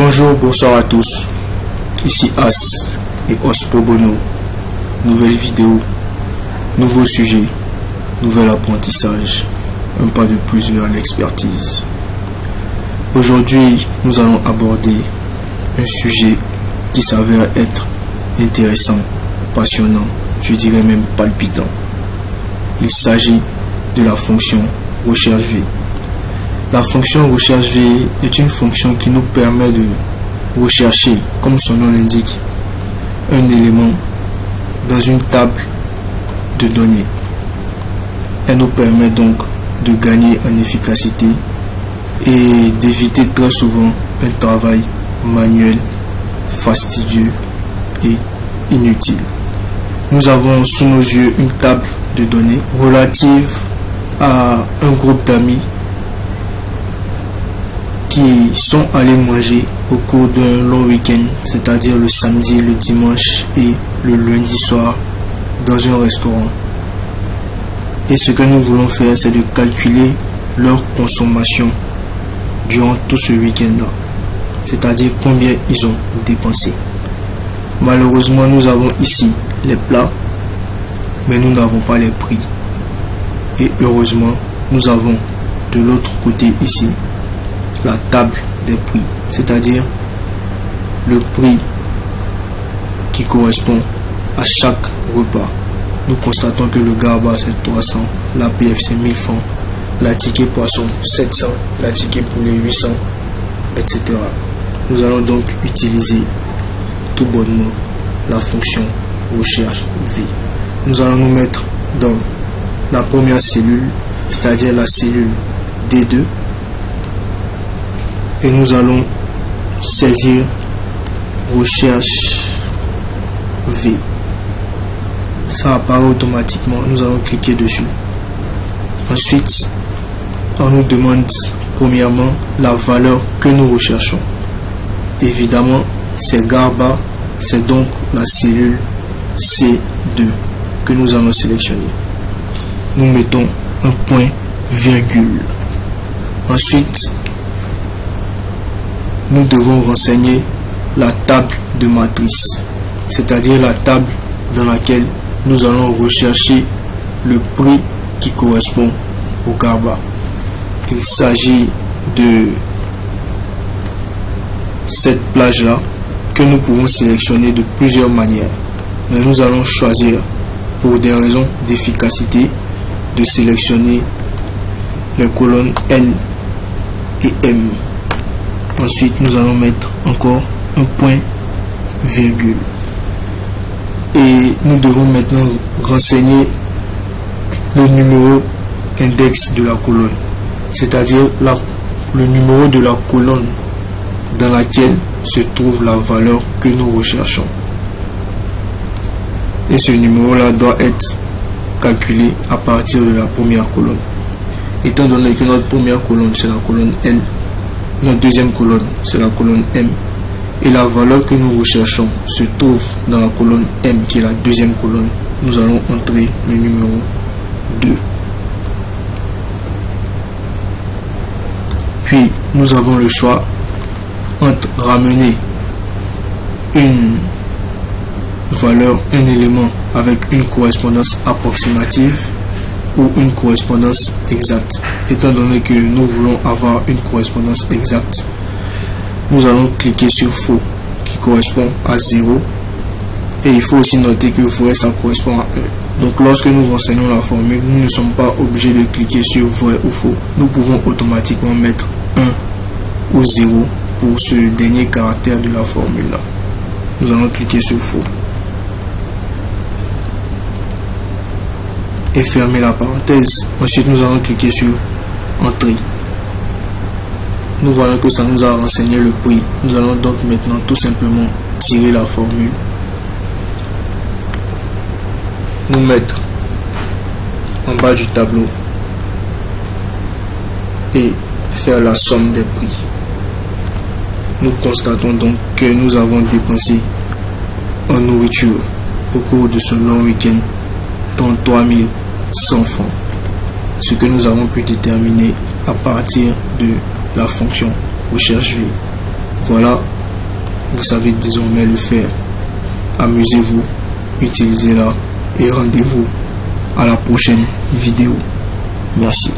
Bonjour, bonsoir à tous. Ici As et Os Pro Bono. Nouvelle vidéo, nouveau sujet, nouvel apprentissage. Un pas de plus vers l'expertise. Aujourd'hui, nous allons aborder un sujet qui s'avère être intéressant, passionnant, je dirais même palpitant. Il s'agit de la fonction recherche V. La fonction recherche V est une fonction qui nous permet de rechercher, comme son nom l'indique, un élément dans une table de données. Elle nous permet donc de gagner en efficacité et d'éviter très souvent un travail manuel, fastidieux et inutile. Nous avons sous nos yeux une table de données relative à un groupe d'amis qui sont allés manger au cours d'un long week-end, c'est-à-dire le samedi, le dimanche et le lundi soir dans un restaurant. Et ce que nous voulons faire, c'est de calculer leur consommation durant tout ce week-end-là, c'est-à-dire combien ils ont dépensé. Malheureusement, nous avons ici les plats, mais nous n'avons pas les prix. Et heureusement, nous avons de l'autre côté ici la table des prix, c'est-à-dire le prix qui correspond à chaque repas. Nous constatons que le garba c'est 300, la PF c'est 1000 francs, la ticket poisson 700, la ticket poulet 800, etc. Nous allons donc utiliser tout bonnement la fonction recherche V. Nous allons nous mettre dans la première cellule, c'est-à-dire la cellule D2, et nous allons saisir recherche V. Ça apparaît automatiquement, nous allons cliquer dessus. Ensuite, on nous demande premièrement la valeur que nous recherchons. Évidemment, c'est garba, c'est donc la cellule C2 que nous allons sélectionner. Nous mettons un point virgule. Ensuite, nous devons renseigner la table de matrice, c'est-à-dire la table dans laquelle nous allons rechercher le prix qui correspond au garba. Il s'agit de cette plage-là que nous pouvons sélectionner de plusieurs manières. Mais nous allons choisir, pour des raisons d'efficacité, de sélectionner les colonnes L et M. Ensuite, nous allons mettre encore un point virgule. Et nous devons maintenant renseigner le numéro index de la colonne, c'est-à-dire le numéro de la colonne dans laquelle se trouve la valeur que nous recherchons. Et ce numéro-là doit être calculé à partir de la première colonne. Étant donné que notre première colonne, c'est la colonne L, notre deuxième colonne, c'est la colonne M, et la valeur que nous recherchons se trouve dans la colonne M, qui est la deuxième colonne, nous allons entrer le numéro 2. Puis, nous avons le choix entre ramener une valeur, un élément avec une correspondance approximative ou une correspondance exacte. Étant donné que nous voulons avoir une correspondance exacte, nous allons cliquer sur faux qui correspond à 0, et il faut aussi noter que vrai ça correspond à 1. Donc lorsque nous renseignons la formule, nous ne sommes pas obligés de cliquer sur vrai ou faux. Nous pouvons automatiquement mettre 1 ou 0 pour ce dernier caractère de la formule là. Nous allons cliquer sur faux et fermer la parenthèse. Ensuite, nous allons cliquer sur entrée. Nous voyons que ça nous a renseigné le prix. Nous allons donc maintenant tout simplement tirer la formule, nous mettre en bas du tableau et faire la somme des prix. Nous constatons donc que nous avons dépensé en nourriture au cours de ce long week-end 33 100 francs, ce que nous avons pu déterminer à partir de la fonction recherche V. Voilà, vous savez désormais le faire. Amusez-vous, utilisez-la et rendez-vous à la prochaine vidéo. Merci.